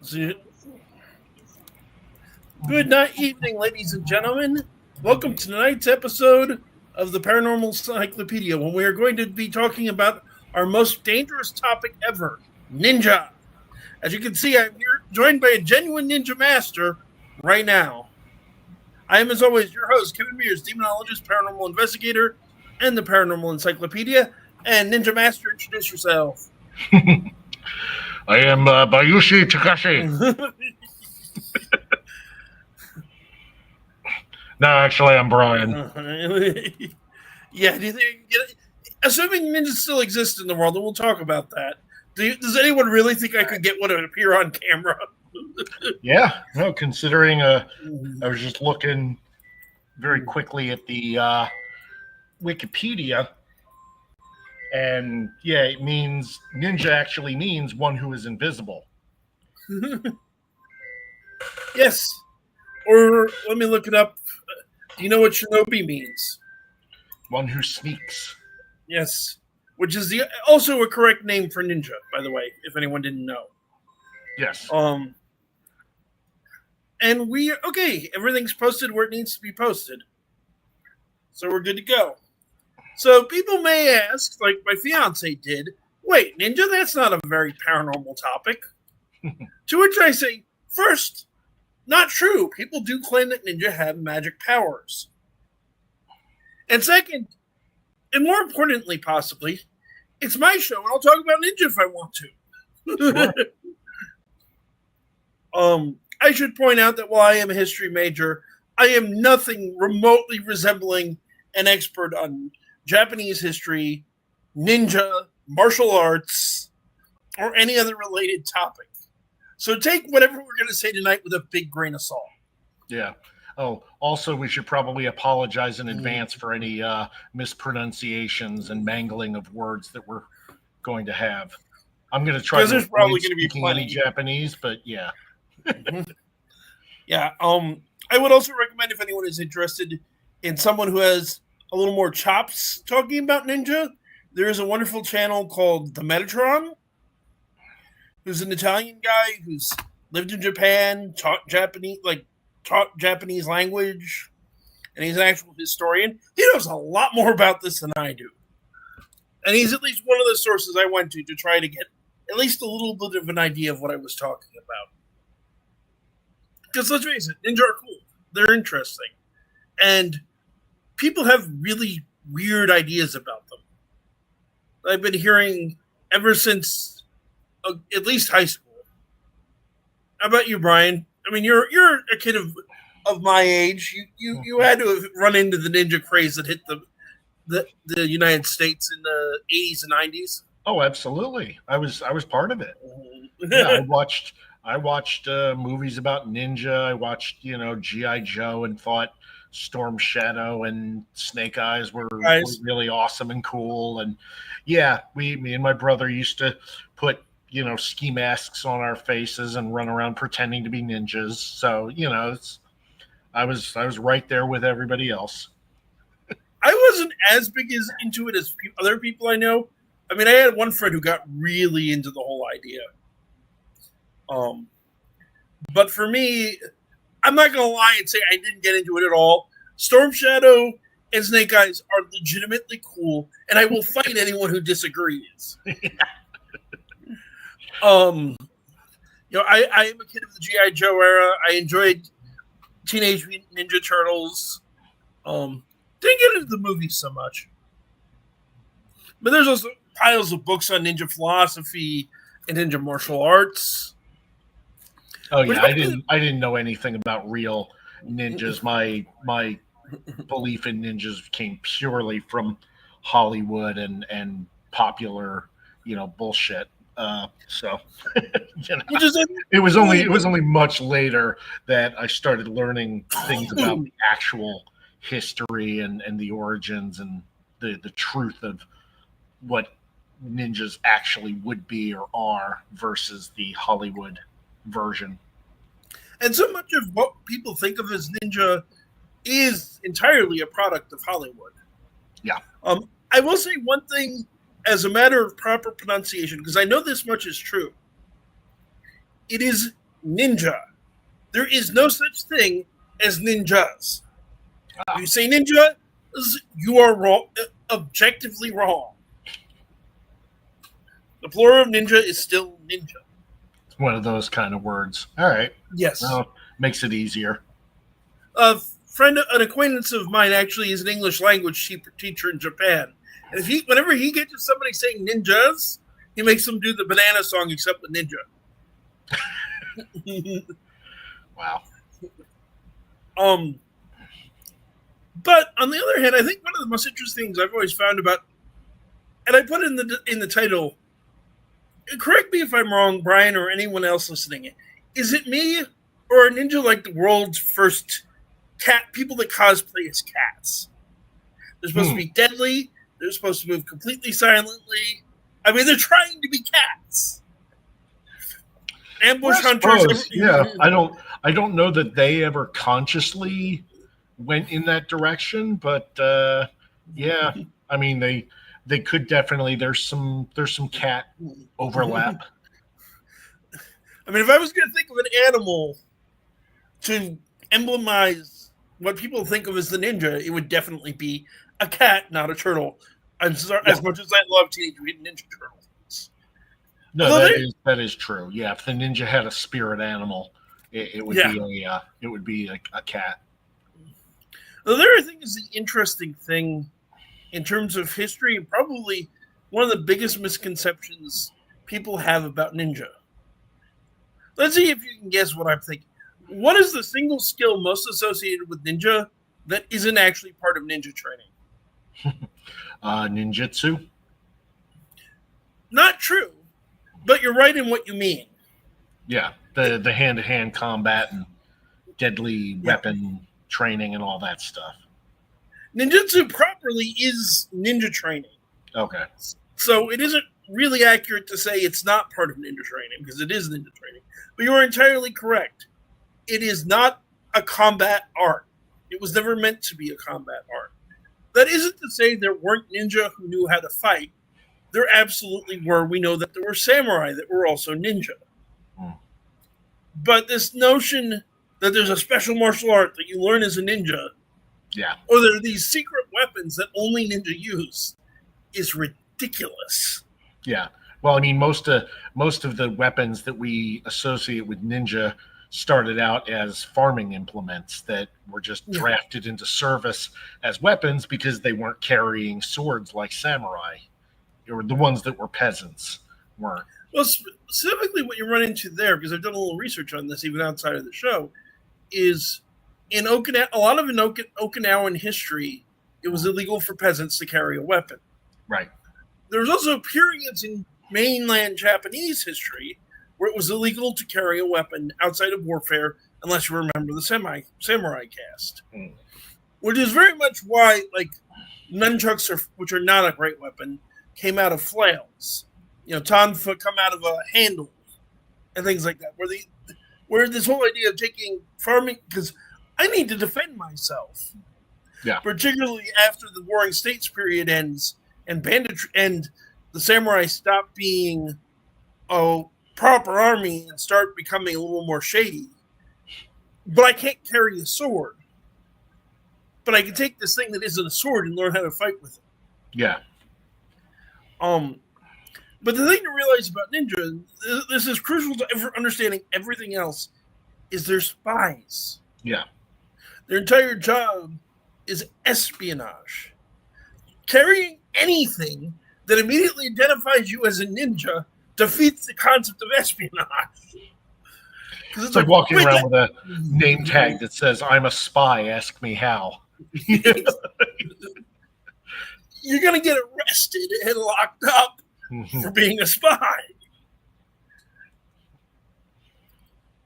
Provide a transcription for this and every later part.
So, good night, evening, ladies and gentlemen. Welcome to tonight's episode of the Paranormal Encyclopedia, when we are going to be talking about our most dangerous topic ever, ninja. As you can see, I'm here joined by a genuine ninja master right now. I am, as always, your host, Kevin Mears, demonologist, paranormal investigator, and the Paranormal Encyclopedia. And Ninja Master, introduce yourself. I am Bayushi Takashi. No, actually, I'm Brian. Yeah, do you think, assuming ninjas still exist in the world, and we'll talk about that. Does anyone really think I could get one to appear on camera? Yeah, no, considering I was just looking very quickly at the Wikipedia, and yeah, it means ninja actually means one who is invisible. Yes. Or let me look it up. Do you know what shinobi means? One who sneaks. Yes. Which is also a correct name for ninja, by the way, if anyone didn't know. Yes. And everything's posted where it needs to be posted. So we're good to go. So people may ask, like my fiance did, wait, ninja, that's not a very paranormal topic. To which I say, first, not true. People do claim that ninja have magic powers. And second, and more importantly, possibly, it's my show, and I'll talk about ninja if I want to. Sure. I should point out that while I am a history major, I am nothing remotely resembling an expert on Japanese history, ninja, martial arts, or any other related topic. So take whatever we're going to say tonight with a big grain of salt. Yeah. Oh, also, we should probably apologize in advance for any mispronunciations and mangling of words that we're going to have. I'm going to try to avoid speaking any Japanese, but yeah. Yeah. I would also recommend, if anyone is interested in someone who has a little more chops talking about ninja, there is a wonderful channel called The Metatron, who's an Italian guy who's lived in Japan, taught Japanese language, and he's an actual historian. He knows a lot more about this than I do. And he's at least one of the sources I went to try to get at least a little bit of an idea of what I was talking about. Because let's face it, ninja are cool. They're interesting. And people have really weird ideas about them. I've been hearing ever since at least high school. How about you, Brian? I mean, you're a kid of my age. You had to have run into the ninja craze that hit the United States in the 80s and 90s. Oh, absolutely. I was part of it. Yeah, I watched movies about ninja. I watched, G.I. Joe and thought Storm Shadow and Snake Eyes were really awesome and cool. And yeah, me and my brother used to put, ski masks on our faces and run around pretending to be ninjas. So, I was right there with everybody else. I wasn't as big into it as other people I know. I mean, I had one friend who got really into the whole idea. But for me, I'm not going to lie and say I didn't get into it at all. Storm Shadow and Snake Eyes are legitimately cool, and I will fight anyone who disagrees. I am a kid of the G.I. Joe era. I enjoyed Teenage Mutant Ninja Turtles. Didn't get into the movies so much. But there's also piles of books on ninja philosophy and ninja martial arts. Oh yeah, I didn't know anything about real ninjas. My belief in ninjas came purely from Hollywood and popular, bullshit. So it was only much later that I started learning things about the actual history and the origins and the truth of what ninjas actually would be or are versus the Hollywood version. And so much of what people think of as ninja is entirely a product of Hollywood. Yeah. I will say one thing as a matter of proper pronunciation, because I know this much is true. It is ninja. There is no such thing as ninjas. If you say ninja, you are wrong, objectively wrong. The plural of ninja is still ninja. It's one of those kind of words. All right. Yes. Well, makes it easier. An acquaintance of mine actually is an English language teacher in Japan. And whenever he gets somebody saying ninjas, he makes them do the banana song except the ninja. Wow. But on the other hand, I think one of the most interesting things I've always found about, and I put in the title, correct me if I'm wrong, Brian, or anyone else listening, is it me or are ninja like the world's first people that cosplay as cats? They're supposed to be deadly. They're supposed to move completely silently. I mean, they're trying to be cats. Ambush hunters. Yeah, I don't know that they ever consciously went in that direction, but yeah, I mean they could definitely. There's some cat overlap. I mean, if I was going to think of an animal to emblemize what people think of as the ninja, it would definitely be a cat, not a turtle. As much as I love Teenage Mutant Ninja Turtles. No, that is true. Yeah, if the ninja had a spirit animal, it would be a cat. The other thing is the interesting thing in terms of history, and probably one of the biggest misconceptions people have about ninja. Let's see if you can guess what I'm thinking. What is the single skill most associated with ninja that isn't actually part of ninja training? Ninjutsu? Not true, but you're right in what you mean. Yeah, the hand-to-hand combat and deadly weapon training and all that stuff. Ninjutsu properly is ninja training. Okay. So it isn't really accurate to say it's not part of ninja training, because it is ninja training. But you are entirely correct. It is not a combat art. It was never meant to be a combat art. That isn't to say there weren't ninja who knew how to fight. There absolutely were. We know that there were samurai that were also ninja. But this notion that there's a special martial art that you learn as a ninja, or there are these secret weapons that only ninja use, is ridiculous. Yeah. Well, I mean, most of the weapons that we associate with ninja started out as farming implements that were just drafted into service as weapons because they weren't carrying swords like samurai, or the ones that were peasants weren't. Well, specifically what you run into there, because I've done a little research on this even outside of the show, is in Okinawa, a lot of Okinawan history, it was illegal for peasants to carry a weapon. Right. There was also periods in mainland Japanese history where it was illegal to carry a weapon outside of warfare unless you remember the samurai caste. Which is very much why, like, nunchucks, which are not a great weapon, came out of flails. You know, tonfa come out of a handle and things like that. Where this whole idea of taking farming, because I need to defend myself. Yeah. Particularly after the Warring States period ends and banditry and the samurai stop being a proper army and start becoming a little more shady. But I can't carry a sword. But I can take this thing that isn't a sword and learn how to fight with it. Yeah. But the thing to realize about ninja, this is crucial to understanding everything else, is they're spies. Yeah. Their entire job is espionage. Carrying anything that immediately identifies you as a ninja defeats the concept of espionage. It's like walking around with a name tag that says, "I'm a spy, ask me how." You're going to get arrested and locked up for being a spy.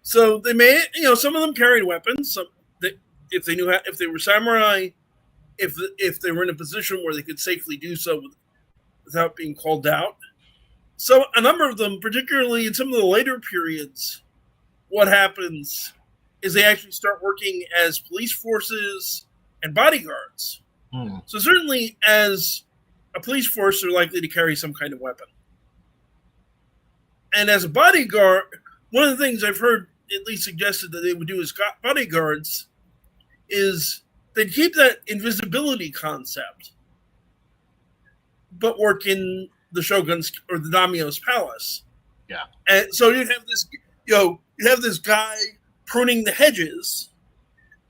So they may, some of them carried weapons. If they knew how, if they were samurai, if they were in a position where they could safely do so without being called out. So a number of them, particularly in some of the later periods, what happens is they actually start working as police forces and bodyguards. So certainly as a police force, they're likely to carry some kind of weapon. And as a bodyguard, one of the things I've heard at least suggested that they would do as bodyguards is they'd keep that invisibility concept, but work in the shogun's or the daimyo's palace. Yeah. And so you'd have this, you have this guy pruning the hedges,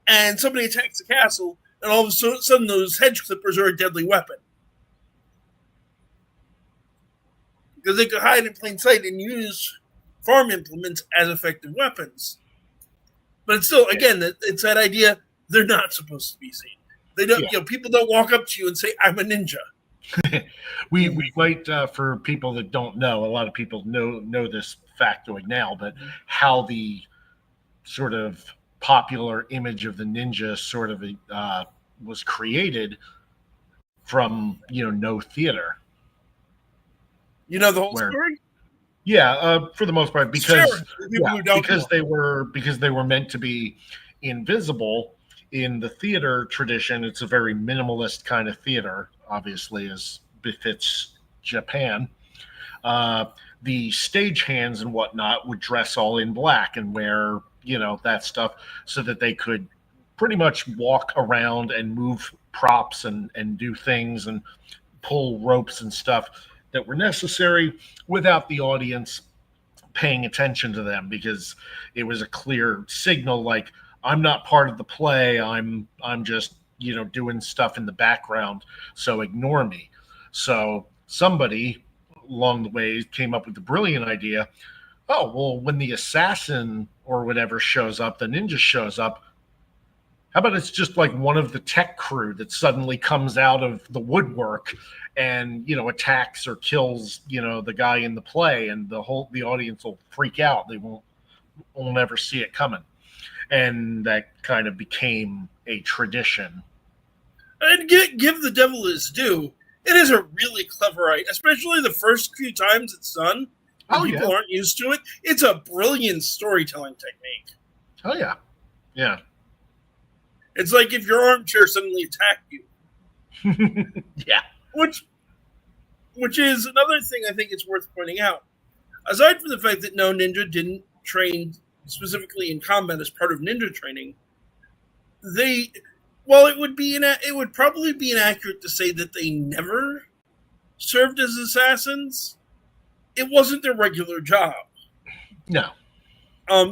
and somebody attacks the castle, and all of a sudden those hedge clippers are a deadly weapon. Because they could hide in plain sight and use farm implements as effective weapons. But it's still, again, it's that idea they're not supposed to be seen. They don't. People don't walk up to you and say, "I'm a ninja." we might, for people that don't know, a lot of people know this factoid now, but how the sort of popular image of the ninja sort of was created from no theater. You know the whole story? Yeah, for the most part, because they were meant to be invisible. In the theater tradition, it's a very minimalist kind of theater, obviously, as befits Japan. The stagehands and whatnot would dress all in black and wear, that stuff so that they could pretty much walk around and move props and do things and pull ropes and stuff that were necessary without the audience paying attention to them, because it was a clear signal like, I'm not part of the play. I'm just, doing stuff in the background. So ignore me. So somebody along the way came up with the brilliant idea. Oh, well, when the assassin or whatever shows up, the ninja shows up, how about it's just like one of the tech crew that suddenly comes out of the woodwork and, attacks or kills, the guy in the play, and the audience will freak out. They won't ever see it coming. And that kind of became a tradition. And give the devil his due. It is a really clever idea, especially the first few times it's done. People aren't used to it. It's a brilliant storytelling technique. Oh, yeah. Yeah. It's like if your armchair suddenly attacked you. Yeah. Which is another thing I think it's worth pointing out. Aside from the fact that no ninja didn't train specifically in combat as part of ninja training, it would probably be inaccurate to say that they never served as assassins. It wasn't their regular job. No.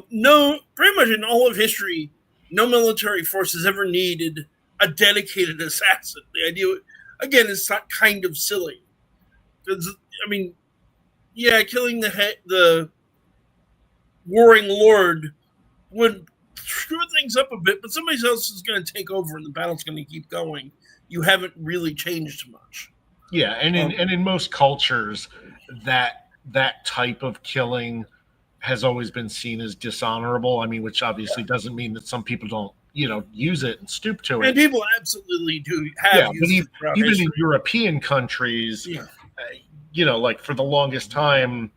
No, pretty much in all of history, no military force has ever needed a dedicated assassin. The idea, again, is kind of silly. Because, killing the warring lord would screw things up a bit, but somebody else is going to take over and the battle's going to keep going. You haven't really changed much. Yeah, and in most cultures, that type of killing has always been seen as dishonorable. I mean, which obviously doesn't mean that some people don't, use it and stoop to it. And people absolutely do have used it throughout history. In European countries, like for the longest time,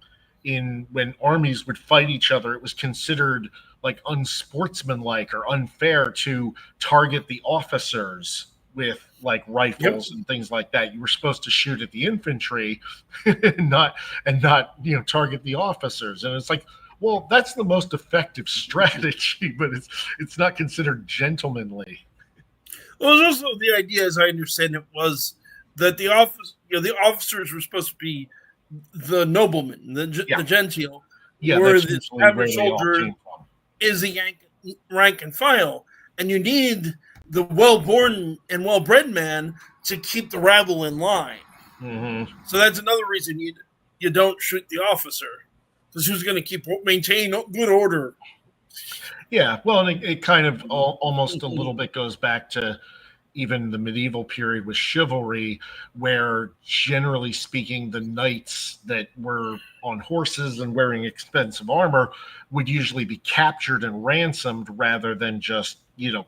when armies would fight each other, it was considered like unsportsmanlike or unfair to target the officers with like rifles and things like that. You were supposed to shoot at the infantry and not target the officers. And it's like, well, that's the most effective strategy, but it's not considered gentlemanly. Well, there's also the idea, as I understand it, was that the officers were supposed to be the noblemen, the genteel, where the average soldier is the rank and file, and you need the well-born and well-bred man to keep the rabble in line. Mm-hmm. So that's another reason you don't shoot the officer, because who's going to maintain good order? Yeah, well, and it kind of almost a little bit goes back to even the medieval period with chivalry, where generally speaking, the knights that were on horses and wearing expensive armor would usually be captured and ransomed rather than just,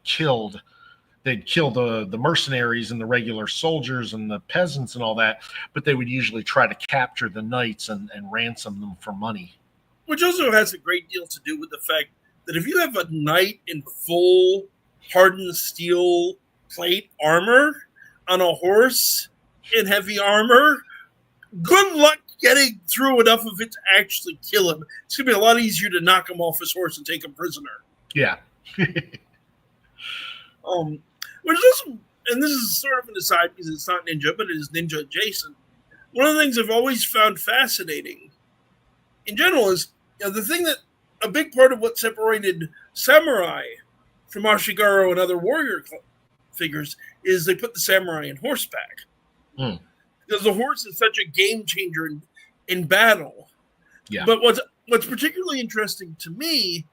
killed. They'd kill the mercenaries and the regular soldiers and the peasants and all that, but they would usually try to capture the knights and ransom them for money. Which also has a great deal to do with the fact that if you have a knight in full hardened steel plate armor on a horse in heavy armor, good luck getting through enough of it to actually kill him. It's going to be a lot easier to knock him off his horse and take him prisoner. Yeah. Which is, and this is sort of an aside because it's not ninja, but it is ninja adjacent. One of the things I've always found fascinating in general is, the thing that a big part of what separated samurai from Ashigaru and other warrior figures is they put the samurai in horseback. Because the horse is such a game changer in battle. Yeah. But what's particularly interesting to me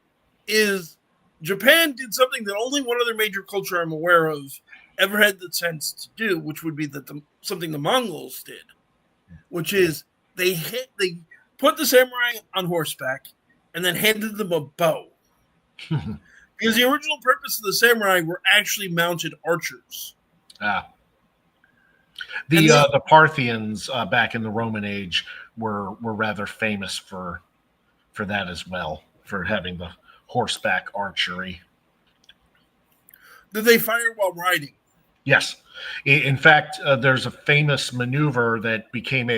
is Japan did something that only one other major culture I'm aware of ever had the sense to do, which would be something the Mongols did, which is they put the samurai on horseback and then handed them a bow. Because the original purpose of the samurai were actually mounted archers. The Parthians back in the Roman age were rather famous for that as well, for having the horseback archery. Did they fire while riding? Yes. In fact, there's a famous maneuver that became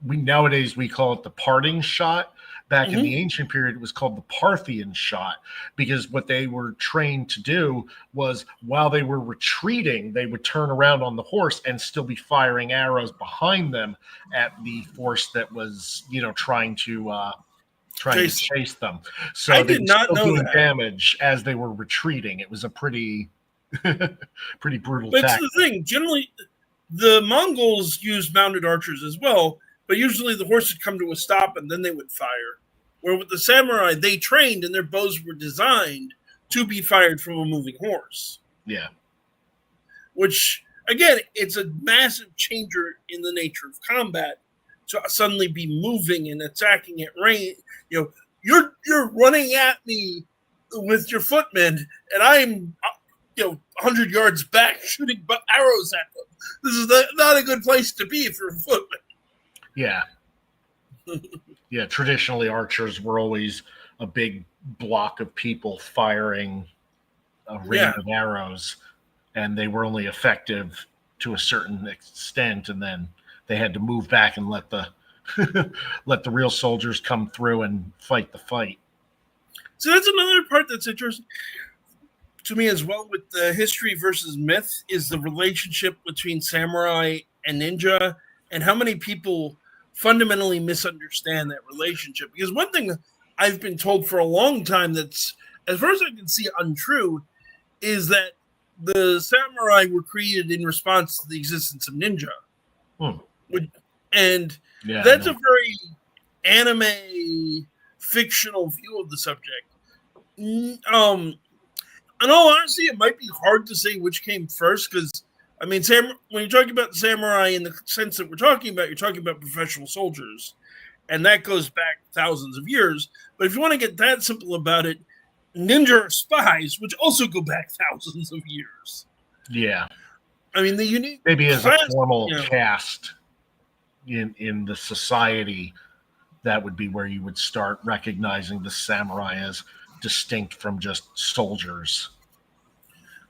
nowadays we call it the parting shot. Back in the ancient period, it was called the Parthian shot, because what they were trained to do was while they were retreating, they would turn around on the horse and still be firing arrows behind them at the force that was, trying to chase them. So I they did were not still know doing that. damage as they were retreating. It was a pretty brutal But tactic. it's the thing. Generally, the Mongols used mounted archers as well, but usually the horse would come to a stop and then they would fire. Where with the samurai, they trained and their bows were designed to be fired from a moving horse. Yeah. Which, again, it's a massive changer in the nature of combat to suddenly be moving and attacking at range. You're running at me with your footmen, and I'm 100 yards back shooting arrows at them. This is not a good place to be for a footman. Yeah. Yeah, traditionally archers were always a big block of people firing a rain of arrows, and they were only effective to a certain extent, and then they had to move back and let the let the real soldiers come through and fight the fight. So that's another part that's interesting to me as well with the history versus myth is the relationship between samurai and ninja, and how many people fundamentally misunderstand that relationship. Because one thing I've been told for a long time that's, as far as I can see, untrue, is that the samurai were created in response to the existence of ninja. And that's a very anime fictional view of the subject. In all honesty, it might be hard to say which came first, because when you're talking about the samurai in the sense that we're talking about, you're talking about professional soldiers, and that goes back thousands of years. But if you want to get that simple about it, ninja are spies, which also go back thousands of years. Yeah. The unique maybe as a formal caste in the society, that would be where you would start recognizing the samurai as distinct from just soldiers.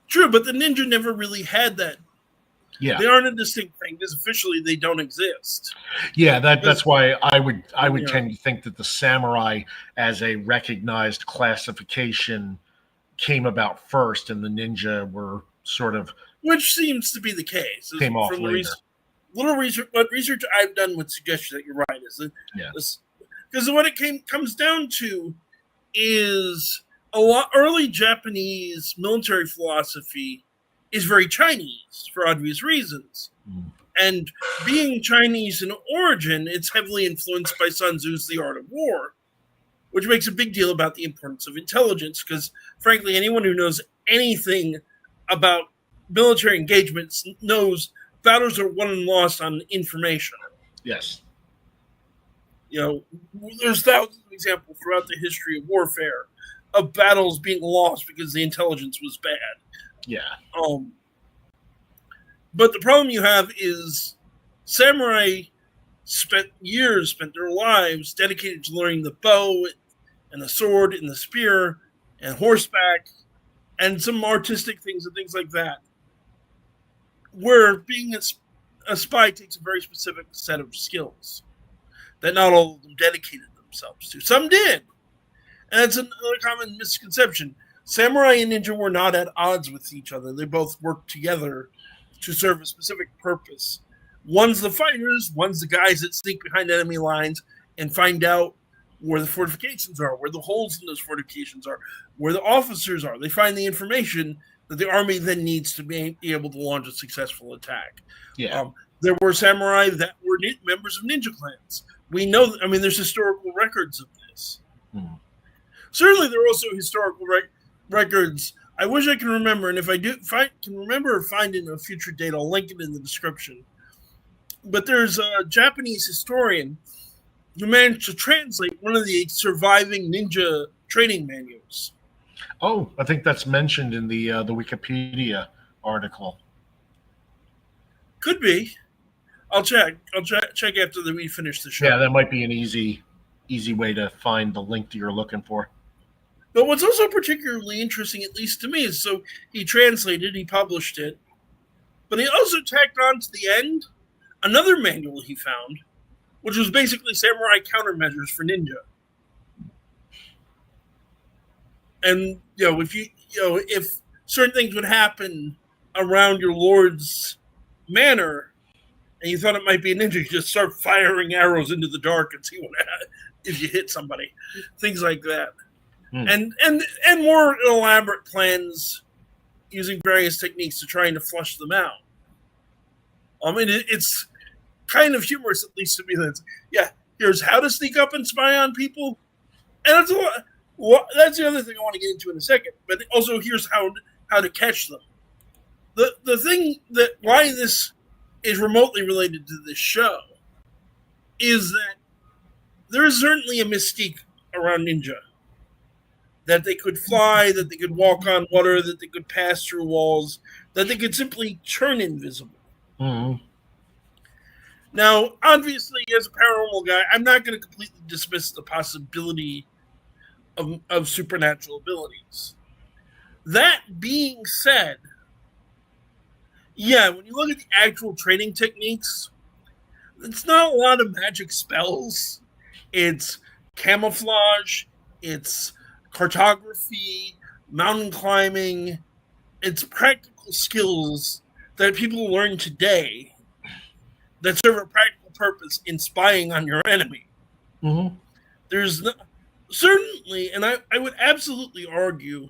True, but the ninja never really had that. Yeah, they aren't a distinct thing because officially they don't exist. Yeah, that's why I would tend to think that the samurai as a recognized classification came about first, and the ninja were sort of, which seems to be the case. Came off later. What research I've done would suggest that you're right. Because what it comes down to is a lot early Japanese military philosophy is very Chinese for obvious reasons. And being Chinese in origin, it's heavily influenced by Sun Tzu's The Art of War, which makes a big deal about the importance of intelligence, because frankly, anyone who knows anything about military engagements knows battles are won and lost on information. Yes. There's thousands of examples throughout the history of warfare of battles being lost because the intelligence was bad. Yeah. But the problem you have is samurai spent their lives dedicated to learning the bow and the sword and the spear and horseback and some artistic things and things like that. Where being a spy takes a very specific set of skills. that not all of them dedicated themselves to. Some did. And that's another common misconception. Samurai and ninja were not at odds with each other. They both worked together to serve a specific purpose. One's the fighters, one's the guys that sneak behind enemy lines and find out where the fortifications are, where the holes in those fortifications are, where the officers are. They find the information that the army then needs to be able to launch a successful attack. Yeah. There were samurai that were members of ninja clans. We know, there's historical records of this. Certainly, there are also historical records. I wish I can remember, and if I can remember or find it in a future date, I'll link it in the description. But there's a Japanese historian who managed to translate one of the surviving ninja training manuals. Oh, I think that's mentioned in the Wikipedia article. Could be. I'll check. I'll check after we finish the show. Yeah, that might be an easy way to find the link that you're looking for. But what's also particularly interesting, at least to me, is so he translated, he published it, but he also tacked on to the end another manual he found, which was basically samurai countermeasures for ninja. And if certain things would happen around your lord's manor, and you thought it might be a ninja, you just start firing arrows into the dark and see what if you hit somebody, things like that. And more elaborate plans using various techniques to trying to flush them out. It's kind of humorous, at least to me. Here's how to sneak up and spy on people, and that's the other thing I want to get into in a second. But also, here's how to catch them. The thing that why this is remotely related to this show is that there is certainly a mystique around ninja. That they could fly, that they could walk on water, that they could pass through walls, that they could simply turn invisible. Mm-hmm. Now, obviously, as a paranormal guy, I'm not going to completely dismiss the possibility of supernatural abilities. That being said, when you look at the actual training techniques, it's not a lot of magic spells. It's camouflage, it's cartography, mountain climbing. It's practical skills that people learn today that serve a practical purpose in spying on your enemy. Mm-hmm. There's certainly, and I would absolutely argue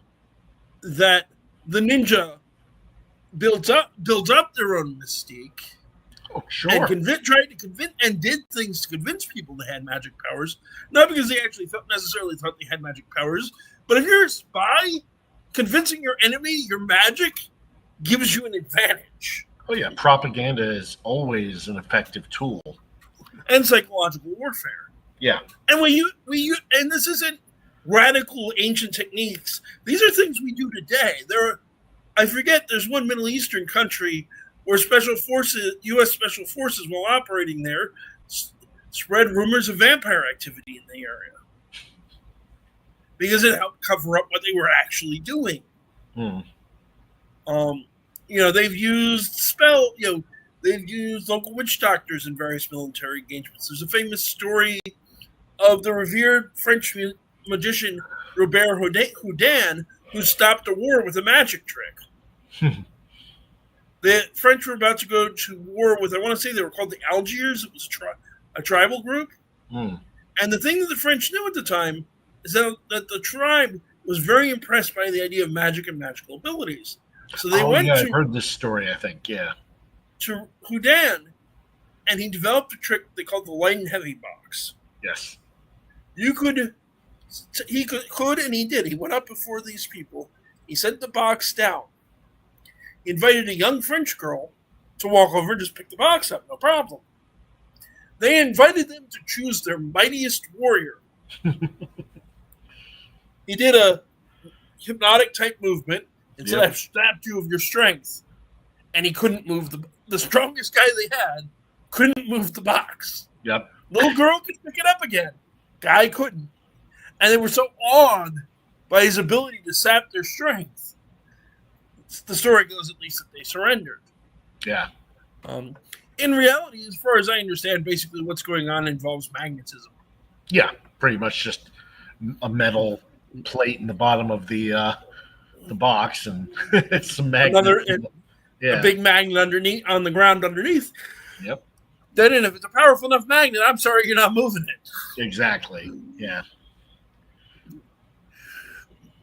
that the ninja built up their own mystique. Oh, sure. And tried to convince and did things to convince people they had magic powers, not because they actually necessarily thought they had magic powers, but if you're a spy, convincing your enemy your magic gives you an advantage. Oh yeah, propaganda is always an effective tool. And psychological warfare. Yeah. And and this isn't radical ancient techniques. These are things we do today. There's one Middle Eastern country where U.S. Special Forces, while operating there, spread rumors of vampire activity in the area. Because it helped cover up what they were actually doing. They've used they've used local witch doctors in various military engagements. There's a famous story of the revered French magician Robert Houdin, who stopped a war with a magic trick. The French were about to go to war with, I want to say they were called the Algiers. It was a tribal group. And the thing that the French knew at the time is that the tribe was very impressed by the idea of magic and magical abilities. So they I've heard this story, I think, to Houdin, and he developed a trick they called the light and heavy box. Yes. He could, and he did. He went up before these people. He set the box down. He invited a young French girl to walk over and just pick the box up, no problem. They invited them to choose their mightiest warrior. He did a hypnotic type movement and said, I've stabbed you of your strength. And he couldn't move the strongest guy they had couldn't move the box. Yep. Little girl could pick it up again. Guy couldn't. And they were so awed by his ability to sap their strength. The story goes, at least, that they surrendered. Yeah. in reality, as far as I understand, basically what's going on involves magnetism. Yeah, pretty much just a metal plate in the bottom of the box and some magnets. A big magnet underneath on the ground underneath. Yep. Then, if it's a powerful enough magnet, I'm sorry, you're not moving it. Exactly. Yeah.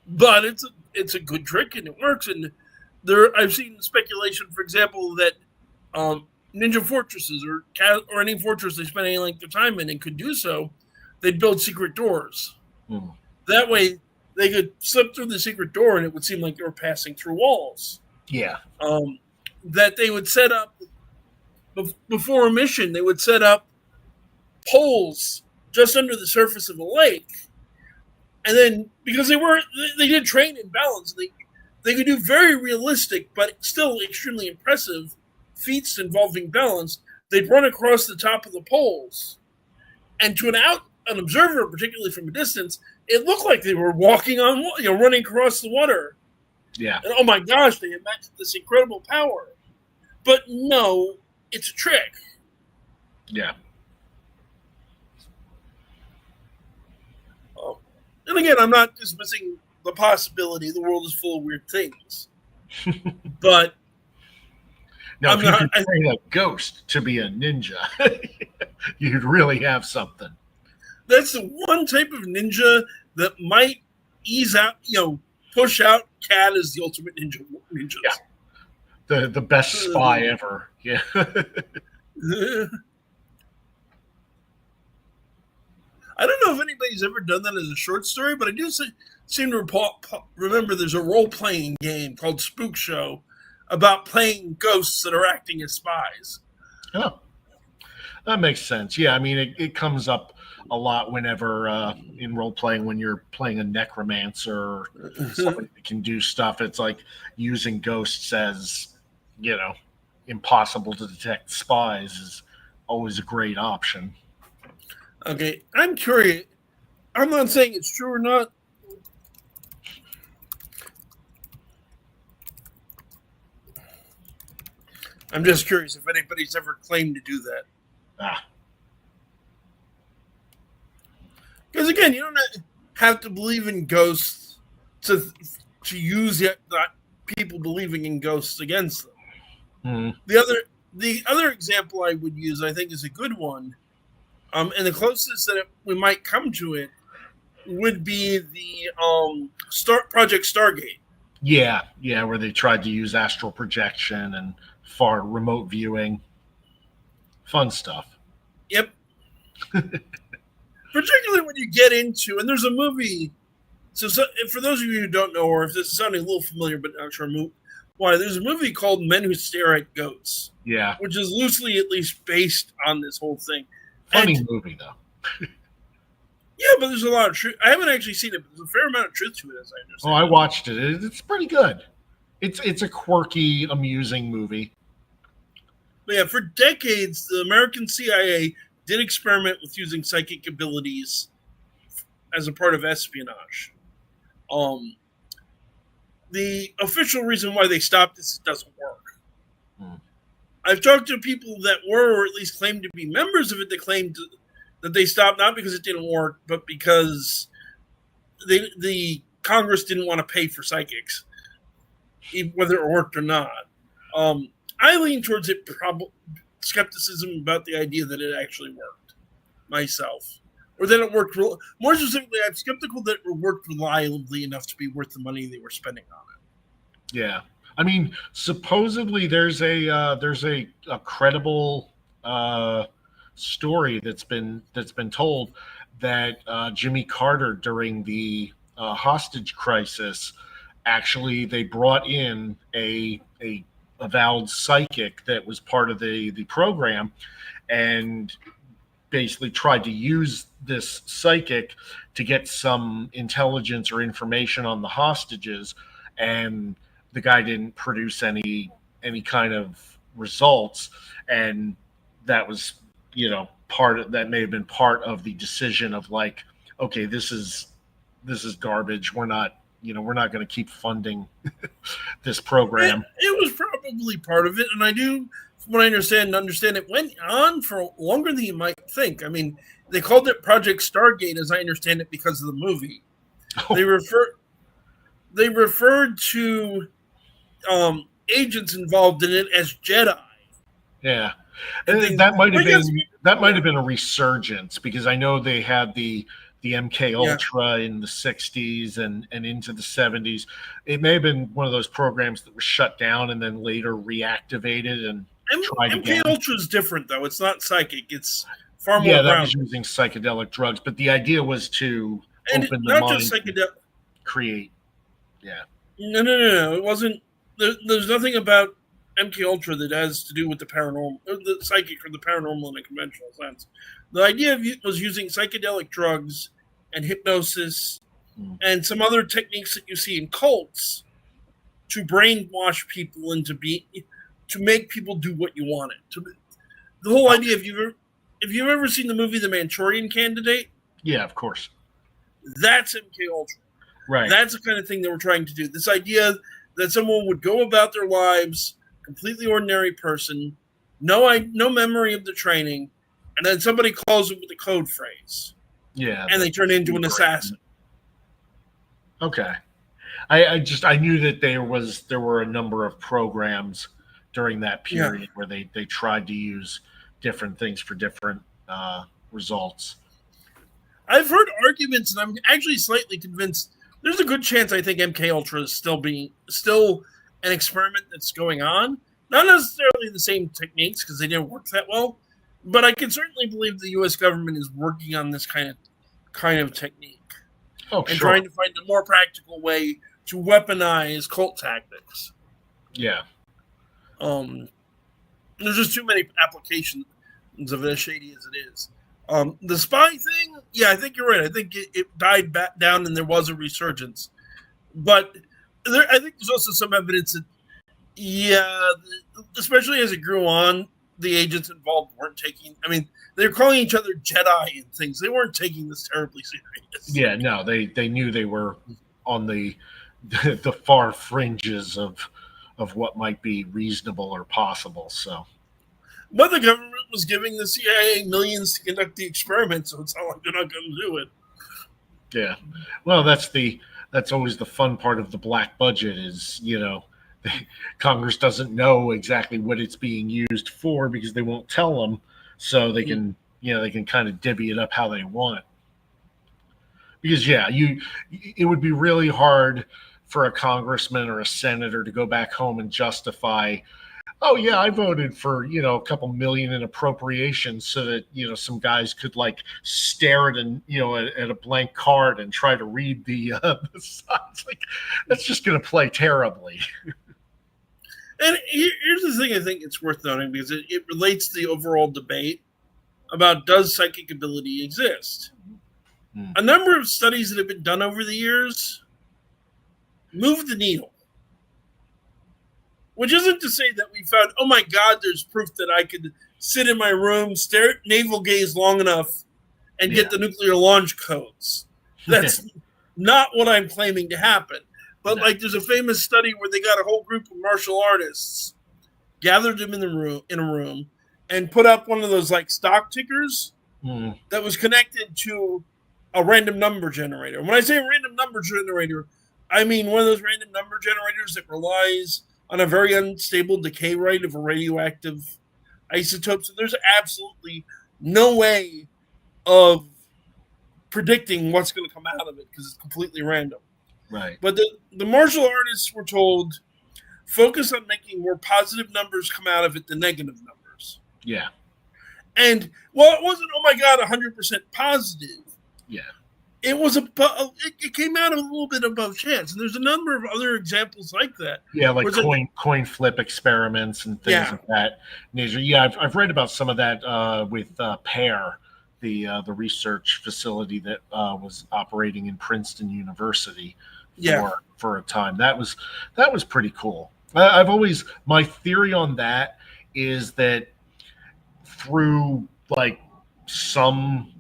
But it's a good trick and it works. And I've seen speculation, for example, that ninja fortresses or any fortress they spend any length of time in and could do so, they'd build secret doors. That way, they could slip through the secret door and it would seem like they were passing through walls. Yeah. That they would set up before a mission. They would set up poles just under the surface of a lake, and then because they did train in balance, they could do very realistic but still extremely impressive feats involving balance. They'd run across the top of the poles, and to an observer, particularly from a distance, it looked like they were walking on, running across the water. Yeah. And oh my gosh, they imagined this incredible power. But no, it's a trick. Yeah. And again, I'm not dismissing the possibility the world is full of weird things. But now, if you could train a ghost to be a ninja, you'd really have something. That's the one type of ninja that might ease out, push out Cat as the ultimate ninja. Yeah. The best spy ever. Yeah. I don't know if anybody's ever done that as a short story, but I do seem to remember there's a role-playing game called Spook Show about playing ghosts that are acting as spies. Oh, that makes sense. Yeah, I mean, it comes up a lot whenever in role-playing when you're playing a necromancer or somebody that can do stuff. It's like using ghosts as, impossible to detect spies is always a great option. Okay, I'm curious. I'm not saying it's true or not. I'm just curious if anybody's ever claimed to do that. Because again, you don't have to believe in ghosts to use that people believing in ghosts against them. The other example I would use, I think, is a good one. And the closest that we might come to it would be the Project Stargate. Yeah, where they tried to use astral projection and far remote viewing. Fun stuff. Yep. Particularly when you get into, and there's a movie. So for those of you who don't know, or if this is sounding a little familiar but not sure why, there's a movie called Men Who Stare at Goats. Yeah. Which is loosely at least based on this whole thing. Funny movie, though. Yeah, but there's a lot of truth. I haven't actually seen it, but there's a fair amount of truth to it, as I understand. Oh, I watched it. It's pretty good. It's a quirky, amusing movie. But yeah, for decades, the American CIA did experiment with using psychic abilities as a part of espionage. The official reason why they stopped this is it doesn't work. I've talked to people that were, or at least claimed to be members of it, that claimed that they stopped not because it didn't work, but because the Congress didn't want to pay for psychics, whether it worked or not. I lean towards skepticism about the idea that it actually worked myself, or that it worked. More specifically, I'm skeptical that it worked reliably enough to be worth the money they were spending on it. Yeah. I mean, supposedly there's a credible story that's been told that Jimmy Carter during the hostage crisis, actually they brought in a avowed psychic that was part of the program, and basically tried to use this psychic to get some intelligence or information on the hostages, and the guy didn't produce any kind of results, and that was that may have been part of the decision of like, okay, this is garbage. We're not going to keep funding this program. It was probably part of it, and I do from what I understand, it went on for longer than you might think. I mean, they called it Project Stargate, as I understand it, because of the movie. Oh. They referred to agents involved in it as Jedi. Yeah, and that might have been a resurgence, because I know they had the MK Ultra in the 60s and into the 70s. It may have been one of those programs that was shut down and then later reactivated and tried again. MK Ultra is different, though. It's not psychic. It's far more that was using psychedelic drugs, but the idea was to open the mind, just create. Yeah. No. It wasn't. There's nothing about MK Ultra that has to do with the paranormal, or the psychic, or the paranormal in a conventional sense. The idea was using psychedelic drugs and hypnosis and some other techniques that you see in cults to brainwash people and to make people do what you wanted. The whole idea, if you've ever seen the movie The Manchurian Candidate, yeah, of course, that's MK Ultra. Right. That's the kind of thing they were trying to do. This idea that someone would go about their lives, completely ordinary person, no memory of the training, and then somebody calls it with a code phrase. Yeah. And they turn into an assassin. Okay. I knew that there were a number of programs during that period where they tried to use different things for different results. I've heard arguments, and I'm actually slightly convinced there's a good chance I think MK Ultra is still an experiment that's going on. Not necessarily the same techniques, because they didn't work that well, but I can certainly believe the U.S. government is working on this kind of technique. And trying to find a more practical way to weaponize cult tactics. Yeah. There's just too many applications of it, as shady as it is. The spy thing, yeah, I think you're right. I think it died back down and there was a resurgence. But I think there's also some evidence that, especially as it grew on, the agents involved weren't taking, they were calling each other Jedi and things. They weren't taking this terribly serious. Yeah, no, they knew they were on the far fringes of what might be reasonable or possible, so. But the government was giving the CIA millions to conduct the experiment, so it's not like they're not going to do it. Yeah. Well, that's always the fun part of the black budget is, Congress doesn't know exactly what it's being used for because they won't tell them, so they can, they can kind of divvy it up how they want. Because, it would be really hard for a congressman or a senator to go back home and justify, oh yeah, I voted for, a couple million in appropriations so that, some guys could stare at at a blank card and try to read the signs. That's just going to play terribly. And here's the thing I think it's worth noting, because it relates to the overall debate about, does psychic ability exist? A number of studies that have been done over the years move the needle. Which isn't to say that we found, oh my God, there's proof that I could sit in my room, stare at navel gaze long enough, and get the nuclear launch codes. That's not what I'm claiming to happen. But there's a famous study where they got a whole group of martial artists, gathered them in a room, and put up one of those stock tickers that was connected to a random number generator. When I say a random number generator, I mean one of those random number generators that relies on a very unstable decay rate of a radioactive isotope. So there's absolutely no way of predicting what's going to come out of it because it's completely random. Right. But the martial artists were told, focus on making more positive numbers come out of it than negative numbers. Yeah. And, it wasn't, oh my God, 100% positive. Yeah. It was it came out a little bit above chance. And there's a number of other examples like that. Yeah, like coin flip experiments and things of that nature. Yeah, I've read about some of that with Pear, the research facility that was operating in Princeton University for a time. That was pretty cool. My theory on that is that through some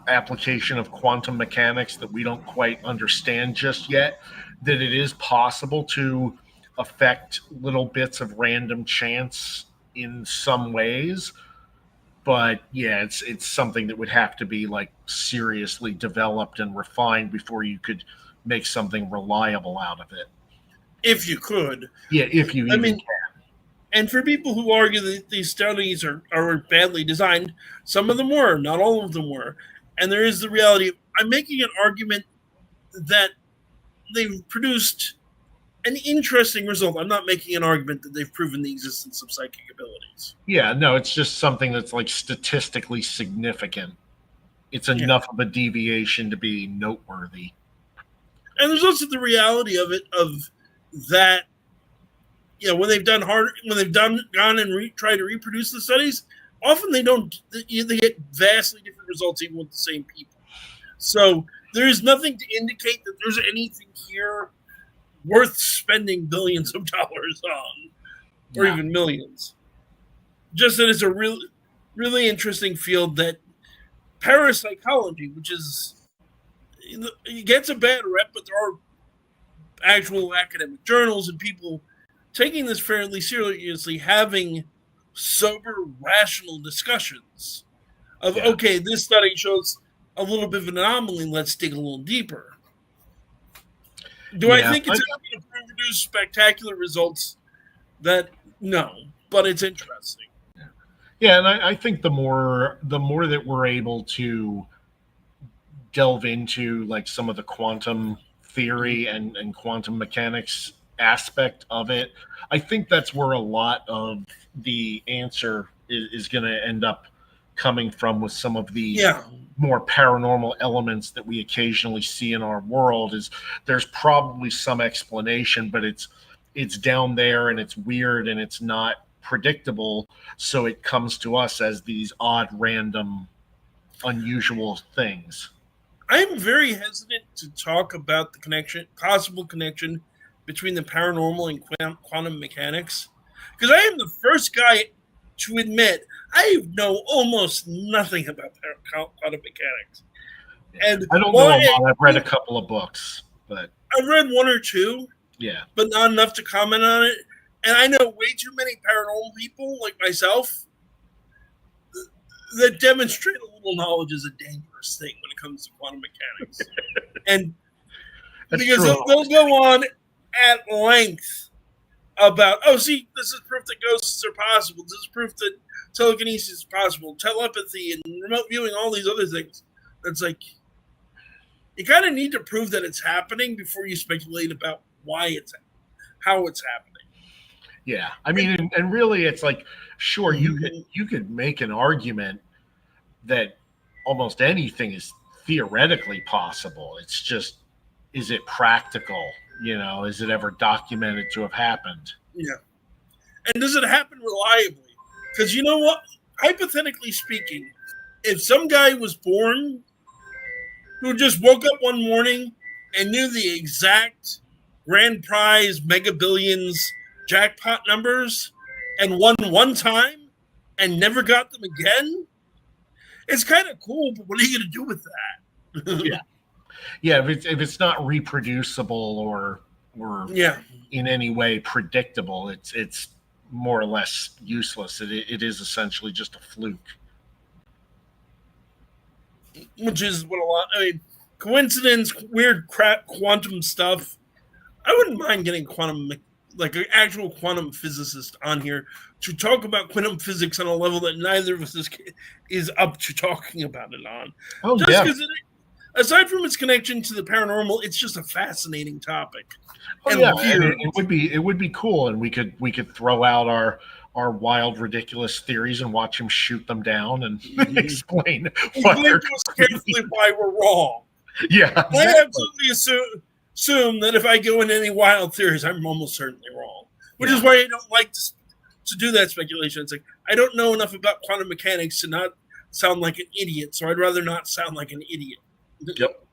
application of quantum mechanics that we don't quite understand just yet, that it is possible to affect little bits of random chance in some ways. But yeah, it's something that would have to be like seriously developed and refined before you could make something reliable out of it. If you could. Yeah, if you even can. And for people who argue that these studies are badly designed, some of them were, not all of them were. And there is the reality of, I'm making an argument that they've produced an interesting result. I'm not making an argument that they've proven the existence of psychic abilities. Yeah, no, it's just something that's like statistically significant. It's enough of a deviation to be noteworthy. And there's also the reality of it, of that, when they've gone and tried to reproduce the studies, often they get vastly different results even with the same people. So there's nothing to indicate that there's anything here worth spending billions of dollars on, or even millions. Just that it's a really, really interesting field that parapsychology, which it gets a bad rep, but there are actual academic journals and people taking this fairly seriously, having sober, rational discussions of, okay, this study shows a little bit of an anomaly, let's dig a little deeper. Do I think it's going to produce spectacular results? No, but it's interesting. Yeah, and I think the more that we're able to delve into like some of the quantum theory and quantum mechanics aspect of it, I think that's where a lot of the answer is going to end up coming from with some of the more paranormal elements that we occasionally see in our world. Is there's probably some explanation, but it's down there and it's weird and it's not predictable, so it comes to us as these odd, random, unusual things. I'm very hesitant to talk about the possible connection between the paranormal and quantum mechanics, because I am the first guy to admit I know almost nothing about quantum mechanics. And I don't know a lot. I've read a couple of books, but I've read one or two, but not enough to comment on it. And I know way too many paranormal people like myself that demonstrate a little knowledge is a dangerous thing when it comes to quantum mechanics. And because they'll go on at length about, this is proof that ghosts are possible. This is proof that telekinesis is possible, telepathy and remote viewing, all these other things. It's like, you kind of need to prove that it's happening before you speculate about how it's happening. Yeah, I mean, and really, it's like, sure, you could make an argument that almost anything is theoretically possible. It's just, is it practical? Is it ever documented to have happened? Yeah, and does it happen reliably? Because you know what? Hypothetically speaking, if some guy was born who just woke up one morning and knew the exact grand prize Mega Billions jackpot numbers and won one time and never got them again, it's kind of cool, but what are you going to do with that? If it's not reproducible or in any way predictable, it's more or less useless. It is essentially just a fluke, which is what coincidence, weird crap, quantum stuff. I wouldn't mind getting like an actual quantum physicist on here to talk about quantum physics on a level that neither of us is up to talking about it on. Because aside from its connection to the paranormal, it's just a fascinating topic. It would be cool, and we could throw out our wild, ridiculous theories and watch him shoot them down and explain carefully why we're wrong. Yeah, exactly. I absolutely assume that if I go into any wild theories, I'm almost certainly wrong. Which is why I don't like to do that speculation. It's like, I don't know enough about quantum mechanics to not sound like an idiot, so I'd rather not sound like an idiot. Yep.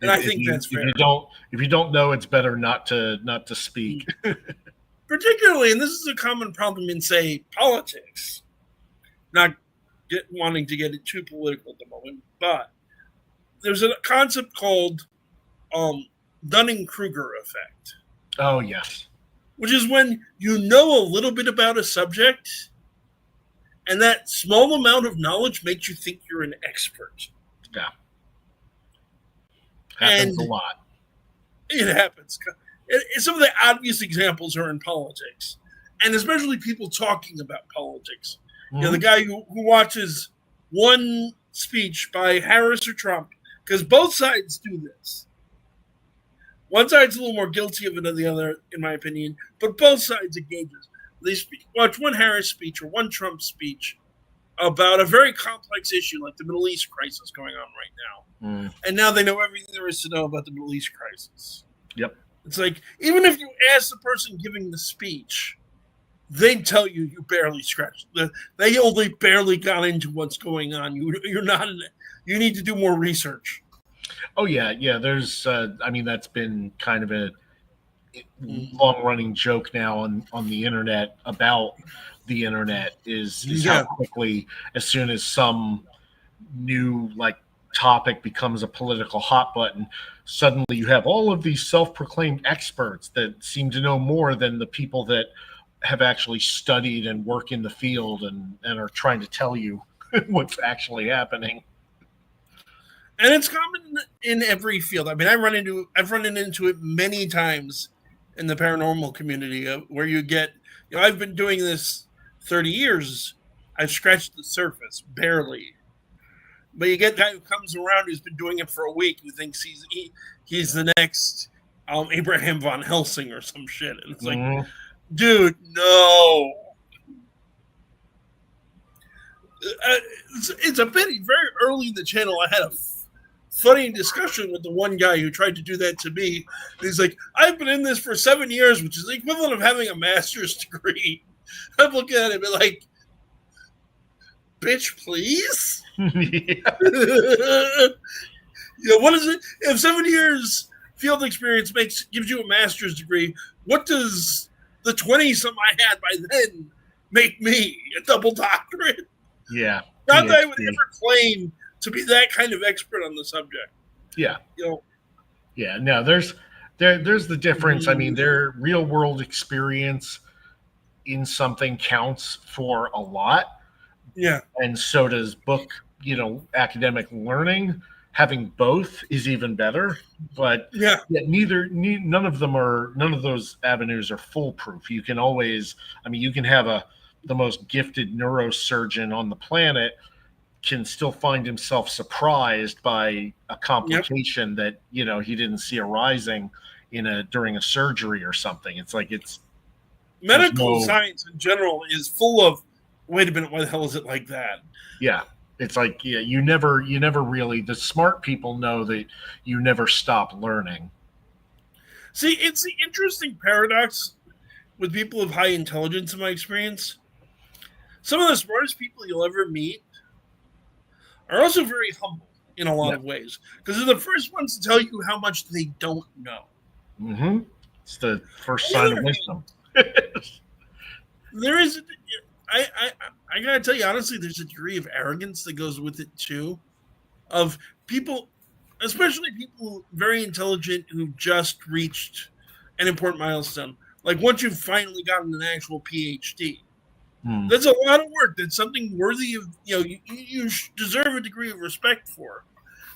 And I think that's fair. If you don't know, it's better not to speak. Particularly, and this is a common problem in, say, politics. Not wanting to get it too political at the moment, but there's a concept called Dunning-Kruger effect. Oh, yes. Which is when you know a little bit about a subject, And that small amount of knowledge makes you think you're an expert. Yeah. Happens And a lot. it happens. Some of the obvious examples are in politics, and especially people talking about politics. Mm-hmm. You know, the guy who watches one speech by Harris or Trump, because both sides do this. One side's a little more guilty of it than the other, in my opinion, but both sides engage. They watch one Harris speech or one Trump speech about a very complex issue like the Middle East crisis going on right now. Mm. And now they know everything there is to know about the Middle East crisis. Yep. It's like, even if you ask the person giving the speech, they tell you barely scratched. They only barely got into what's going on. You're not in it. You need to do more research. Oh, yeah. Yeah, there's, that's been kind of a long-running joke now on the internet about the internet is how quickly, as soon as some new, topic becomes a political hot button, suddenly you have all of these self-proclaimed experts that seem to know more than the people that have actually studied and work in the field and are trying to tell you what's actually happening. And it's common in every field. I mean, I've run into it many times in the paranormal community where you get, I've been doing this 30 years. I've scratched the surface, barely. But you get a guy who comes around who's been doing it for a week, who thinks he's the next Abraham von Helsing or some shit. And it's like, dude, no. It's a pity. Very early in the channel, I had a funny discussion with the one guy who tried to do that to me. And he's like, I've been in this for 7 years, which is the equivalent of having a master's degree. I'm looking at him and like, bitch, please? Yeah. What is it? If 7 years field experience gives you a master's degree, what does the 20-some I had by then make me? A double doctorate? Yeah. Not that I would ever claim to be that kind of expert on the subject. Yeah. Yeah, no, there's the difference. I mean, their real world experience in something counts for a lot. Yeah. And so does book, academic learning. Having both is even better. But none of those avenues are foolproof. You can always, you can have the most gifted neurosurgeon on the planet can still find himself surprised by a complication that, he didn't see arising during a surgery or something. It's like medical science in general is full of, wait a minute, why the hell is it like that? Yeah. It's like, you never really, the smart people know that you never stop learning. See, it's the interesting paradox with people of high intelligence in my experience. Some of the smartest people you'll ever meet are also very humble in a lot of ways, because they're the first ones to tell you how much they don't know. Mm-hmm. It's the first sign of wisdom. There is, I gotta tell you honestly, there's a degree of arrogance that goes with it too, of people, especially people very intelligent who've just reached an important milestone. Like once you've finally gotten an actual PhD. That's a lot of work. That's something worthy of, you deserve a degree of respect for.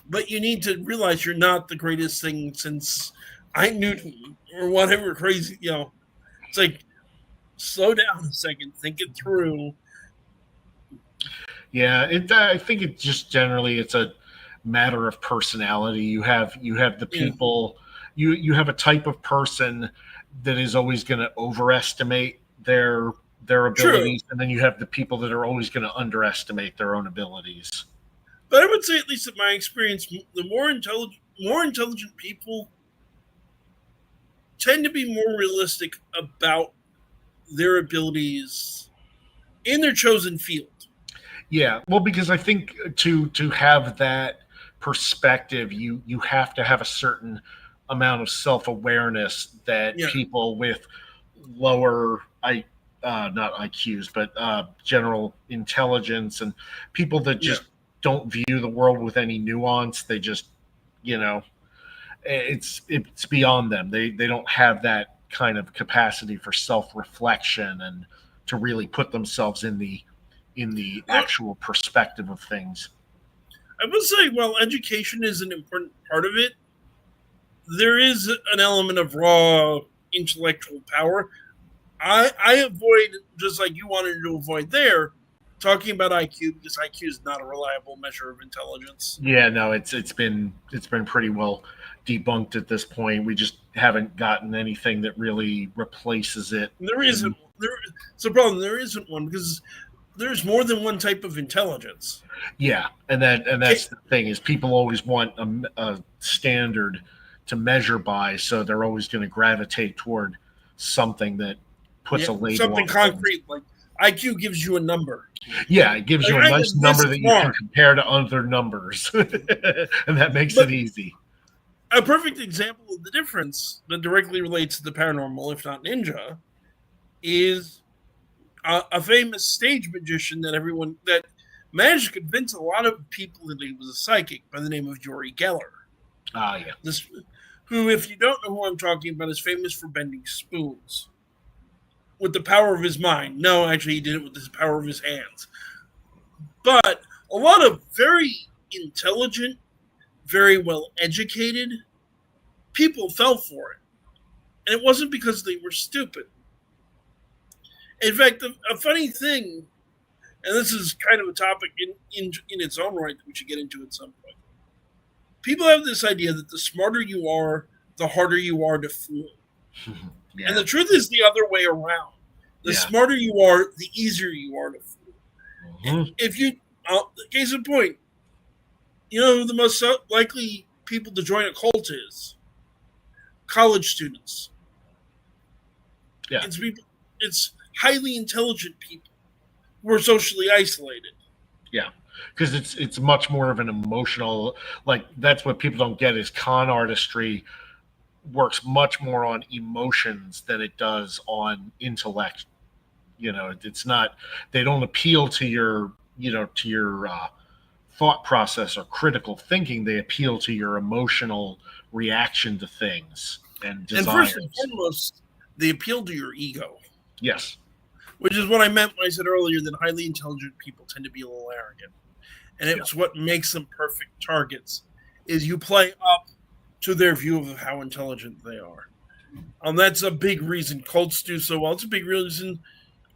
But you need to realize you're not the greatest thing since Newton or whatever crazy, It's like, slow down a second, think it through. Yeah, I think it just generally, it's a matter of personality. You have the people, you have a type of person that is always going to overestimate their abilities. True. And then you have the people that are always going to underestimate their own abilities. But I would say, at least in my experience, the more intelligent people tend to be more realistic about their abilities in their chosen field. Yeah, well, because I think to have that perspective, you have to have a certain amount of self-awareness that people with lower not IQs, but general intelligence and people that just don't view the world with any nuance. They just, it's beyond them. They don't have that kind of capacity for self-reflection and to really put themselves in the in the actual perspective of things. I will say, while education is an important part of it, there is an element of raw intellectual power. I avoid, just like you wanted to avoid there, talking about IQ, because IQ is not a reliable measure of intelligence. Yeah, no, it's been pretty well debunked at this point. We just haven't gotten anything that really replaces it. There isn't. It's a problem. There isn't one because there's more than one type of intelligence. Yeah, and that's the thing is people always want a standard to measure by, so they're always going to gravitate toward something that puts a label something on concrete. things. Like IQ gives you a number. Yeah, it gives you a nice number that you can compare to other numbers, and that makes it easy. A perfect example of the difference that directly relates to the paranormal, if not ninja, is a famous stage magician that managed to convince a lot of people that he was a psychic by the name of Uri Geller. Ah, yeah. Who, if you don't know who I'm talking about, is famous for bending spoons with the power of his mind. No, actually, he did it with the power of his hands. But a lot of very intelligent, very well educated people fell for it. And it wasn't because they were stupid. In fact, a funny thing, and this is kind of a topic in its own right that we should get into at some point. People have this idea that the smarter you are, the harder you are to fool. Yeah. And the truth is the other way around. The smarter you are, the easier you are to fool. Mm-hmm. If you, case in point, you know who the most likely people to join a cult is? College students. Yeah. It's highly intelligent people who are socially isolated. Yeah. Because it's much more of an emotional, like that's what people don't get is con artistry works much more on emotions than it does on intellect. You know, it's not, they don't appeal to your, thought process or critical thinking. They appeal to your emotional reaction to things and desires. And first and foremost, they appeal to your ego. Yes. Which is what I meant when I said earlier that highly intelligent people tend to be a little arrogant. And it's what makes them perfect targets, is you play up to their view of how intelligent they are. That's a big reason cults do so well. It's a big reason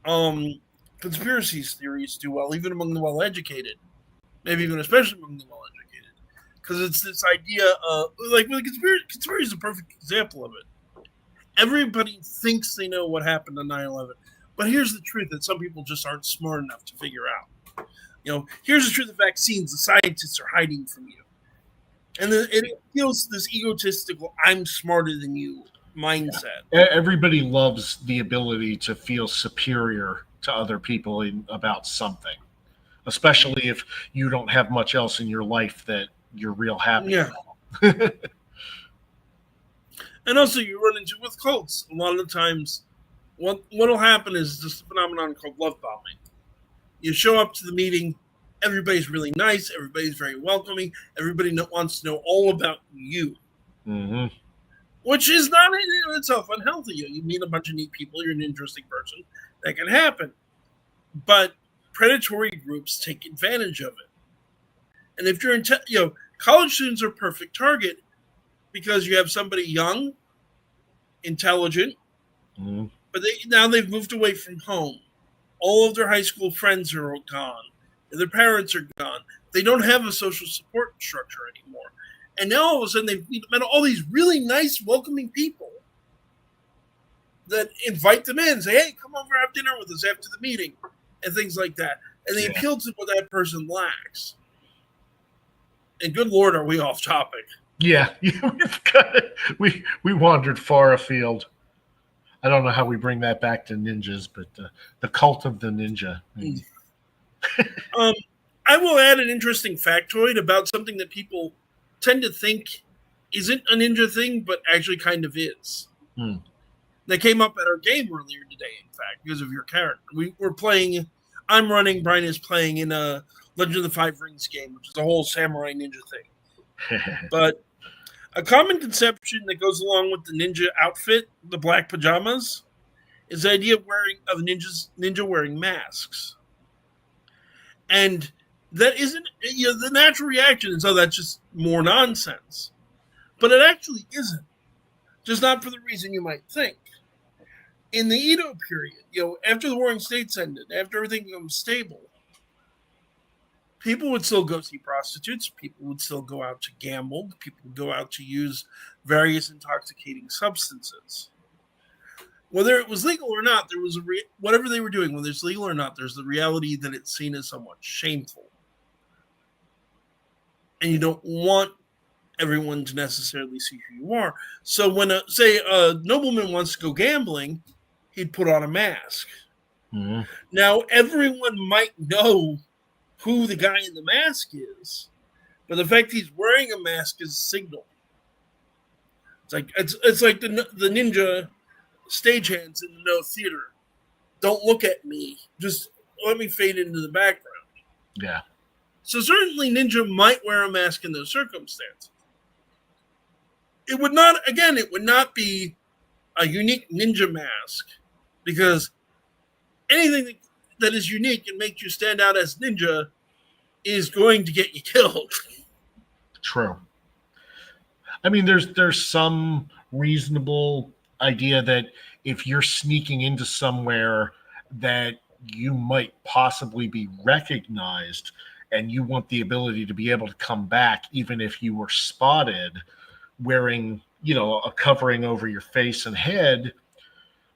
conspiracy theories do well, even among the well-educated. Maybe even especially among the well-educated. Because it's this idea of, like, conspiracy is a perfect example of it. Everybody thinks they know what happened on 9/11. But here's the truth that some people just aren't smart enough to figure out. Here's the truth of vaccines. The scientists are hiding from you. And it feels this egotistical, I'm smarter than you mindset. Everybody loves the ability to feel superior to other people about something, especially if you don't have much else in your life that you're real happy about. And also you run into with cults. A lot of the times, what will happen is this phenomenon called love bombing. You show up to the meeting, everybody's really nice, everybody's very welcoming, everybody wants to know all about you. Mm-hmm. Which is not in itself unhealthy. You meet a bunch of neat people, you're an interesting person. That can happen. But predatory groups take advantage of it. And if you're college students are a perfect target because you have somebody young, intelligent, but now they've moved away from home. All of their high school friends are gone. Their parents are gone. They don't have a social support structure anymore. And now all of a sudden they've met all these really nice, welcoming people that invite them in, say, hey, come over, have dinner with us after the meeting, and things like that. And they appeal to what that person lacks. And good Lord, are we off topic? Yeah, we wandered far afield. I don't know how we bring that back to ninjas, but the cult of the ninja. I will add an interesting factoid about something that people tend to think isn't a ninja thing, but actually kind of is. That came up at our game earlier today, in fact, because of your character. We're playing, I'm running, Brian is playing in a Legend of the Five Rings game, which is a whole samurai ninja thing. But a common conception that goes along with the ninja outfit, the black pajamas, is the idea of ninja wearing masks. And that isn't, the natural reaction is, oh, that's just more nonsense. But it actually isn't. Just not for the reason you might think. In the Edo period, after the Warring States ended, after everything became stable, people would still go see prostitutes. People would still go out to gamble. People would go out to use various intoxicating substances. Whether it was legal or not, there was whatever they were doing, whether it's legal or not, there's the reality that it's seen as somewhat shameful. And you don't want everyone to necessarily see who you are. So when, say, a nobleman wants to go gambling, he'd put on a mask. Mm-hmm. Now, everyone might know who the guy in the mask is, but the fact he's wearing a mask is a signal. It's like the ninja stagehands in the No Theater. Don't look at me. Just let me fade into the background. Yeah. So certainly ninja might wear a mask in those circumstances. It would not be a unique ninja mask, because anything that is unique and makes you stand out as ninja is going to get you killed. True. I mean, there's some reasonable idea that if you're sneaking into somewhere that you might possibly be recognized and you want the ability to be able to come back, even if you were spotted wearing, a covering over your face and head,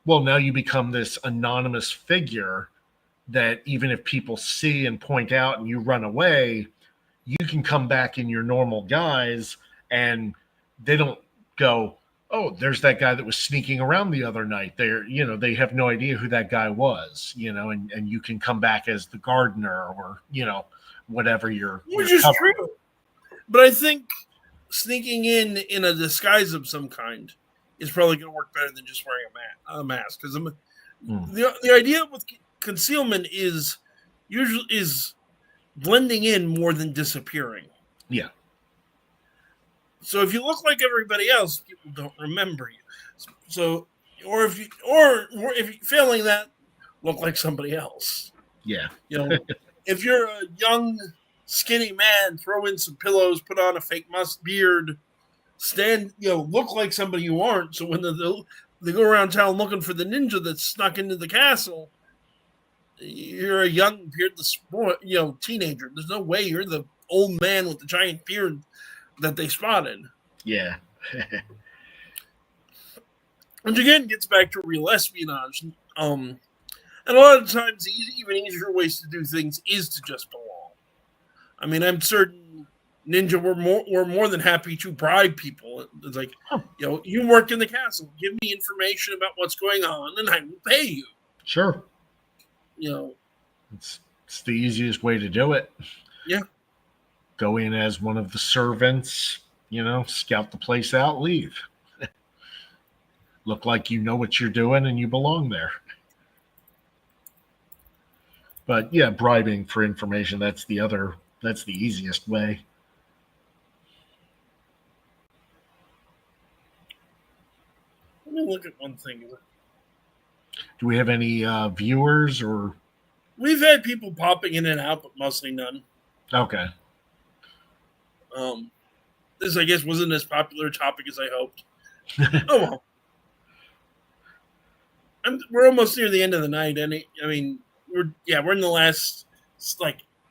well, now you become this anonymous figure that even if people see and point out and you run away, you can come back in your normal guise and they don't go, oh, there's that guy that was sneaking around the other night. They have no idea who that guy was, and you can come back as the gardener or, whatever Which is true. But I think sneaking in a disguise of some kind is probably going to work better than just wearing a mask. Because the idea with concealment is blending in more than disappearing. Yeah. So if you look like everybody else, people don't remember you. So, or if you failing that, look like somebody else. Yeah. If you're a young, skinny man, throw in some pillows, put on a fake beard, look like somebody you aren't. So when they go around town looking for the ninja that's snuck into the castle, you're a young beardless boy, teenager. There's no way you're the old man with the giant beard that they spotted. Yeah. Which again gets back to real espionage. And a lot of times, even easier ways to do things is to just belong. I mean, I'm certain ninja were more than happy to bribe people. It's like, you work in the castle. Give me information about what's going on, and I will pay you. Sure. It's the easiest way to do it. Yeah. Go in as one of the servants, scout the place out, leave. Look like you know what you're doing and you belong there. But yeah, bribing for information, that's the easiest way. Let me look at one thing. Do we have any viewers or? We've had people popping in and out, but mostly none. Okay. This, I guess, wasn't as popular a topic as I hoped. Oh well. We're almost near the end of the night, and we're in the last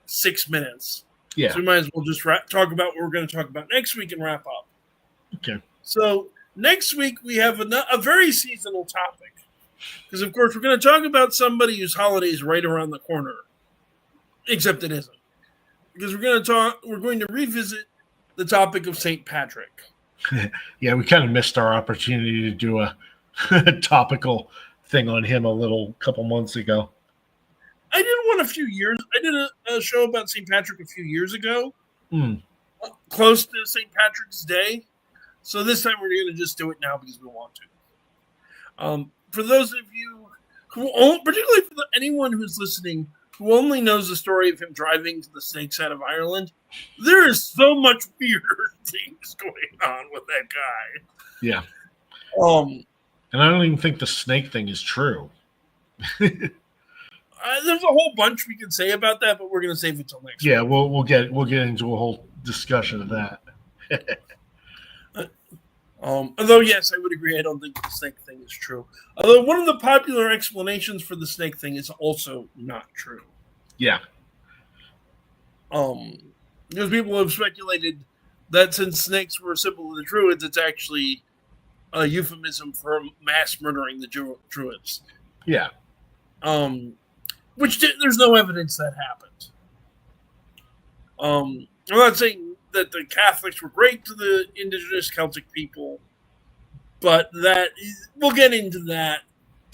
6 minutes. Yeah. So we might as well just talk about what we're going to talk about next week and wrap up. Okay. So next week we have a very seasonal topic, because of course we're going to talk about somebody whose holiday is right around the corner, except it isn't, because we're going to revisit the topic of St. Patrick. Yeah, we kind of missed our opportunity to do a topical thing on him a couple months ago. I did one a few years. I did a show about St. Patrick a few years ago, close to St. Patrick's Day. So this time we're going to just do it now because we want to. For those of you particularly for anyone who's listening who only knows the story of him driving to the Snakes out of Ireland, there is so much weird things going on with that guy. Yeah. And I don't even think the snake thing is true. There's a whole bunch we can say about that, but we're going to save it till next week. Yeah, we'll get into a whole discussion of that. Although, yes, I would agree. I don't think the snake thing is true. Although one of the popular explanations for the snake thing is also not true. Yeah. Because people have speculated that since snakes were a symbol of the Druids, it's actually a euphemism for mass murdering the Druids. Yeah. Which there's no evidence that happened. I'm not saying that the Catholics were great to the indigenous Celtic people, but that we'll get into that.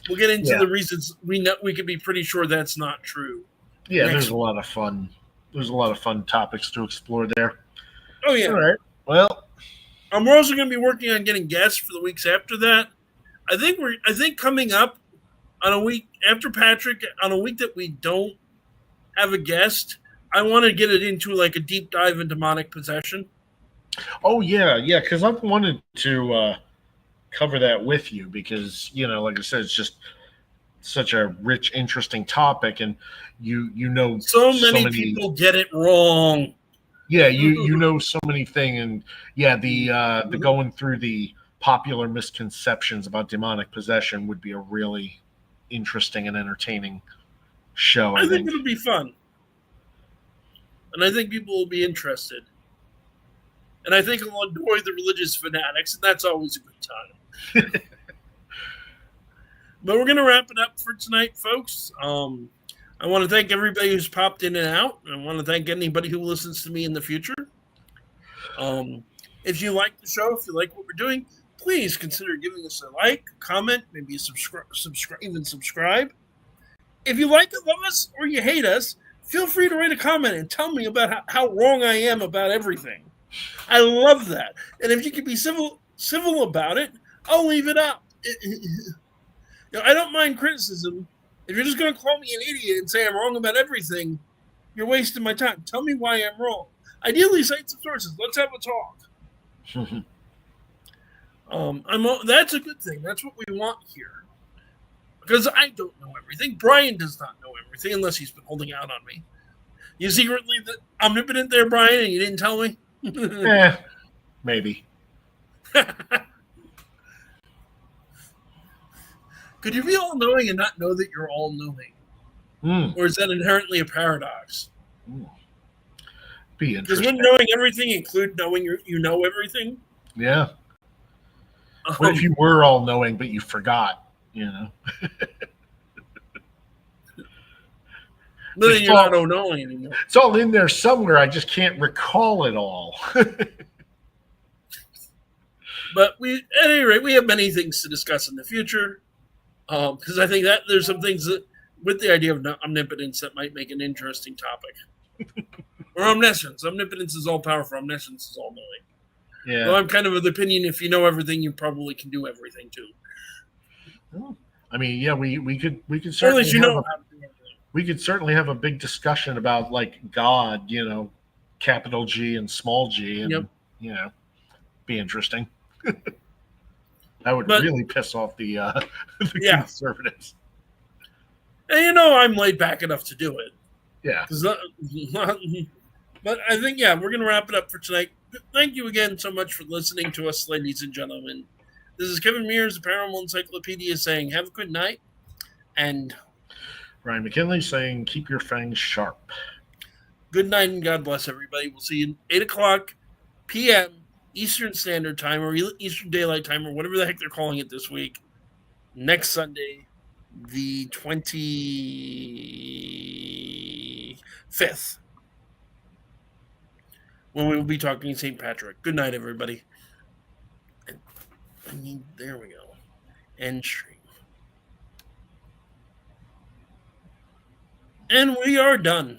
We'll get into the reasons we can be pretty sure that's not true. Yeah, there's a lot of fun. There's a lot of fun topics to explore there. Oh yeah. All right. Well, we're also going to be working on getting guests for the weeks after that. I think coming up on a week after Patrick, on a week that we don't have a guest, I want to get it into like a deep dive in demonic possession. Oh yeah, because I've wanted to cover that with you because like I said, it's just such a rich, interesting topic, and you know so many people get it wrong. Yeah, you know so many things, and the going through the popular misconceptions about demonic possession would be a really interesting and entertaining show. I think it'll be fun. And I think people will be interested. And I think it'll annoy the religious fanatics, and that's always a good time. But we're going to wrap it up for tonight, folks. I want to thank everybody who's popped in and out. I want to thank anybody who listens to me in the future. If you like the show, if you like what we're doing, please consider giving us a like, comment, maybe even subscribe. If you like love us or you hate us, feel free to write a comment and tell me about how wrong I am about everything. I love that. And if you can be civil about it, I'll leave it up. I don't mind criticism. If you're just going to call me an idiot and say I'm wrong about everything, you're wasting my time. Tell me why I'm wrong. Ideally, cite some sources. Let's have a talk. That's a good thing. That's what we want here. Because I don't know everything. Brian does not know everything unless he's been holding out on me. You secretly omnipotent there, Brian, and you didn't tell me? Maybe. Could you be all-knowing and not know that you're all-knowing? Or is that inherently a paradox? Be interesting. Does when knowing everything include knowing you know everything? Yeah. What if you were all-knowing, but you forgot, But then you're not all-knowing anymore. It's all in there somewhere. I just can't recall it all. But at any rate, we have many things to discuss in the future. Because I think that there's some things that, with the idea of omnipotence, that might make an interesting topic. Or omniscience. Omnipotence is all powerful. Omniscience is all knowing. Yeah. Well, I'm kind of the opinion if you know everything, you probably can do everything too. I mean, yeah, we could certainly how to do everything. We could certainly have a big discussion about like God, capital G and small G, and be interesting. That would really piss off the conservatives. And I'm laid back enough to do it. Yeah. But I think, we're going to wrap it up for tonight. Thank you again so much for listening to us, ladies and gentlemen. This is Kevin Mears, the Paranormal Encyclopedia, saying have a good night. And Ryan McKinley saying keep your fangs sharp. Good night and God bless everybody. We'll see you at 8 o'clock p.m. Eastern Standard Time or Eastern Daylight Time or whatever the heck they're calling it this week. Next Sunday, the 25th, when we will be talking St. Patrick. Good night, everybody. There we go. End stream. And we are done.